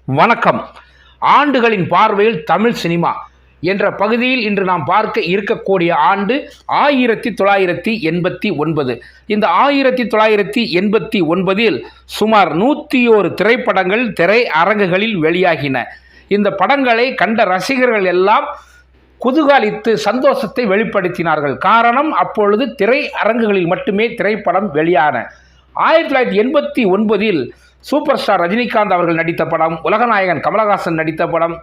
வணக்கம். ஆண்டுகளின் பார்வையில் தமிழ் சினிமா என்ற பகுதியில் இன்று நாம் பார்க்க இருக்கக்கூடிய ஆண்டு 1989. இந்த 1989 சுமார் 101 திரைப்படங்கள் திரை அரங்குகளில் வெளியாகின. இந்த படங்களை கண்ட ரசிகர்கள் எல்லாம் குதூகலித்து சந்தோஷத்தை வெளிப்படுத்தினார்கள். காரணம், அப்பொழுது திரை அரங்குகளில் மட்டுமே திரைப்படம் வெளியான 1989 சூப்பர் ஸ்டார் ரஜினிகாந்த் அவர்கள் நடித்த படம், உலகநாயகன் கமலஹாசன் நடித்த படம்,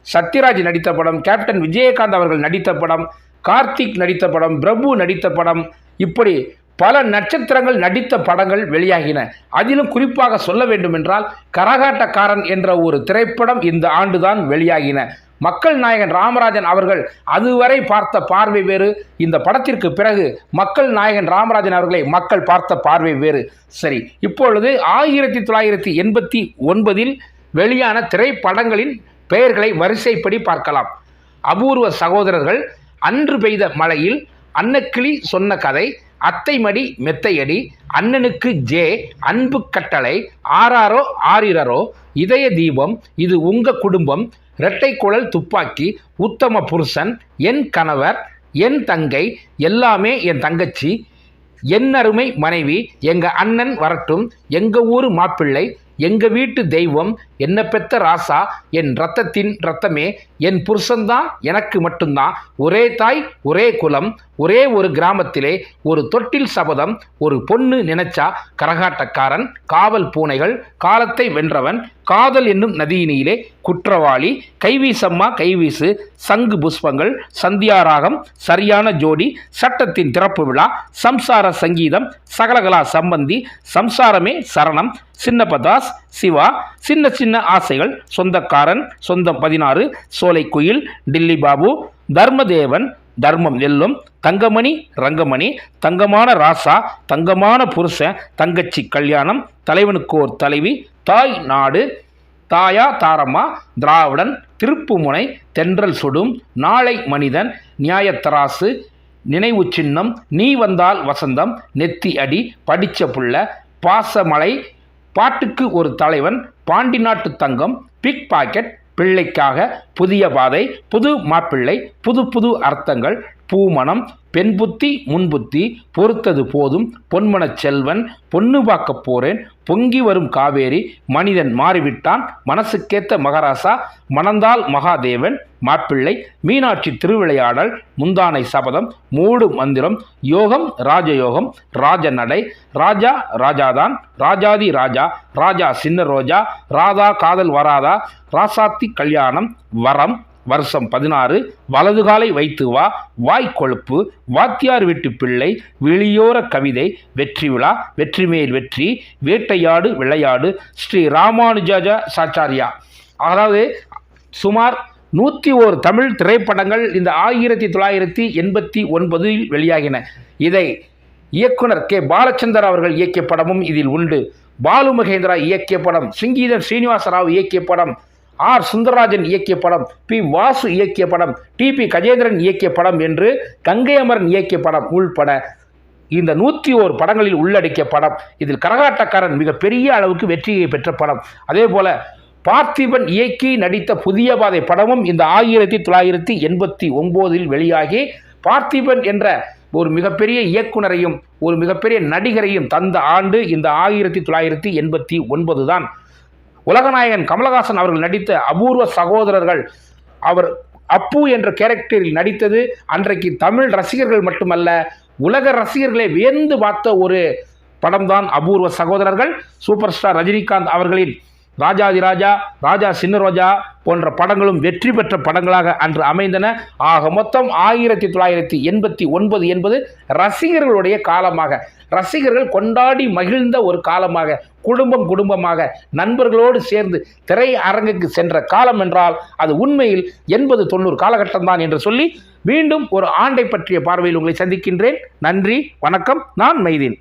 சத்யராஜ் நடித்த படம், கேப்டன் விஜயகாந்த் அவர்கள் நடித்த படம், கார்த்திக் நடித்த படம், பிரபு நடித்த படம், இப்படி பல நட்சத்திரங்கள் நடித்த படங்கள் வெளியாகின. அதிலும் குறிப்பாக சொல்ல வேண்டும் என்றால் கரகாட்டக்காரன் என்ற ஒரு திரைப்படம் இந்த ஆண்டுதான் வெளியாகின. மக்கள் நாயகன் ராமராஜன் அவர்கள் அதுவரை பார்த்த பார்வை வேறு, இந்த படத்திற்கு பிறகு மக்கள் நாயகன் ராமராஜன் அவர்களை மக்கள் பார்த்த பார்வை வேறு. சரி, இப்பொழுது 1989 வெளியான திரைப்படங்களின் பெயர்களை வரிசைப்படி பார்க்கலாம். அபூர்வ சகோதரர்கள், அன்று பெய்த மழையில், அன்னக்கிளி சொன்ன கதை, அத்தைமடி மெத்தையடி, அண்ணனுக்கு ஜே, அன்பு கட்டளை, ஆராரோ ஆரிரரோ, இதய தீபம், இது உங்க குடும்பம், இரட்டை குழல் துப்பாக்கி, உத்தம புருஷன், என் கணவர், என் தங்கை, எல்லாமே என் தங்கச்சி, என் அருமை மனைவி, எங்க அண்ணன் வரட்டும், எங்க ஊரு மாப்பிள்ளை, எங்க வீட்டு தெய்வம், என்ன பெத்த ராசா, என் ரத்தத்தின் ரத்தமே, என் புருஷன்தான் எனக்கு மட்டும்தான், ஒரே தாய் ஒரே குலம், ஒரே ஒரு கிராமத்திலே ஒரு தொட்டில் சபதம், ஒரு பொண்ணு நினைச்சா, கரகாட்டக்காரன், காவல் பூனைகள், காலத்தை வென்றவன், காதல் என்னும் நதியினிலே, குற்றவாளி, கைவீசம்மா கைவீசு, சங்கு புஷ்பங்கள், சந்தியாராகம், சரியான ஜோடி, சட்டத்தின் திறப்பு விழா, சம்சார சங்கீதம், சகலகலா சம்பந்தி, சம்சாரமே சரணம், சின்னபதாஸ், சிவா, சின்ன சின்ன ஆசைகள், சொந்தக்காரன், சொந்தம் 16, சோலைக்குயில், டில்லி பாபு, தர்மதேவன், தர்மம் வெல்லும், தங்கமணி ரங்கமணி, தங்கமான ராசா, தங்கமான புருஷன், தங்கச்சி கல்யாணம், தலைவனுக்கோர் தலைவி, தாய் நாடு, தாயா தாரம்மா, திராவிடன், திருப்புமுனை, தென்றல் சுடும், நாளை மனிதன், நியாயத்தராசு, நினைவு சின்னம், நீ வந்தால் வசந்தம், நெத்தி அடி, படிச்ச புள்ள, பாசமலை, பாட்டுக்கு ஒரு தலைவன், பாண்டி நாட்டு தங்கம், பிக் பாக்கெட், பிள்ளைக்காக, புதிய பாதை, புது மாப்பிள்ளை, புது புது அர்த்தங்கள், பூமணம், பெண் புத்தி முன்புத்தி, பொறுத்தது போதும், பொன்மனச் செல்வன், பொண்ணு பார்க்க போறேன், பொங்கி வரும் காவேரி, மனிதன் மாறிவிட்டான், மனசுக்கேத்த மகாராசா, மணந்தால் மகாதேவன், மாப்பிள்ளை, மீனாட்சி திருவிளையாடல், முந்தானை சபதம், மூடு மந்திரம், யோகம் ராஜயோகம், ராஜநடை, ராஜா ராஜாதான், ராஜாதி ராஜா, ராஜா சின்ன ரோஜா, ராதா காதல் வராதா, ராசாத்தி கல்யாணம், வரம், வருஷம் 16, வலதுகாலை வைத்து வா, வாய் கொழுப்பு, வாத்தியார் வீட்டு பிள்ளை, வெளியோர கவிதை, வெற்றி விழா, வெற்றி மேல் வெற்றி, வேட்டையாடு விளையாடு, ஸ்ரீ ராமானுஜாச்சாரியா. அதாவது சுமார் 101 தமிழ் திரைப்படங்கள் இந்த 1989 வெளியாகின. இதை இயக்குனர் கே. பாலச்சந்தர் அவர்கள் இயக்கிய படமும் இதில் உண்டு. பாலு மகேந்திரா இயக்கிய படம், சிங்கீதர் ஸ்ரீனிவாசராவ் இயக்கிய படம், ஆர் சுந்தரராஜன் இயக்கிய படம், பி வாசு இயக்கிய படம், டி.பி. கஜேந்திரன் இயக்கிய படம் என்று கங்கை அமரன் இயக்கிய படம் உள்பட இந்த 101 படங்களில் உள்ளடக்கிய படம். இதில் கரகாட்டக்காரன் மிகப்பெரிய அளவுக்கு வெற்றியை பெற்ற படம். அதே போல பார்த்திபன் இயக்கி நடித்த புதிய பாதை படமும் இந்த 1989 வெளியாகி பார்த்திபன் என்ற ஒரு மிகப்பெரிய இயக்குனரையும் ஒரு மிகப்பெரிய நடிகரையும் தந்த ஆண்டு இந்த 1989 தான். உலகநாயகன் கமலஹாசன் அவர்கள் நடித்த அபூர்வ சகோதரர்கள், அவர் அப்பு என்ற கேரக்டரில் நடித்தது அன்றைக்கு தமிழ் ரசிகர்கள் மட்டுமல்ல, உலக ரசிகர்களை வியந்து பார்த்த ஒரு படம்தான் அபூர்வ சகோதரர்கள். சூப்பர் ஸ்டார் ரஜினிகாந்த் அவர்களின் ராஜாதி ராஜா, ராஜா சின்ன ரோஜா போன்ற படங்களும் வெற்றி பெற்ற படங்களாக அன்று அமைந்தன. ஆக மொத்தம் 1989 என்பது ரசிகர்களுடைய காலமாக, ரசிகர்கள் கொண்டாடி மகிழ்ந்த ஒரு காலமாக, குடும்பமாக நண்பர்களோடு சேர்ந்து திரை அரங்குக்கு சென்ற காலம் என்றால் அது உண்மையில் 80-90 காலகட்டம்தான் என்று சொல்லி மீண்டும் ஒரு ஆண்டை பற்றிய பார்வையில் உங்களை சந்திக்கின்றேன். நன்றி, வணக்கம். நான் மைதீன்.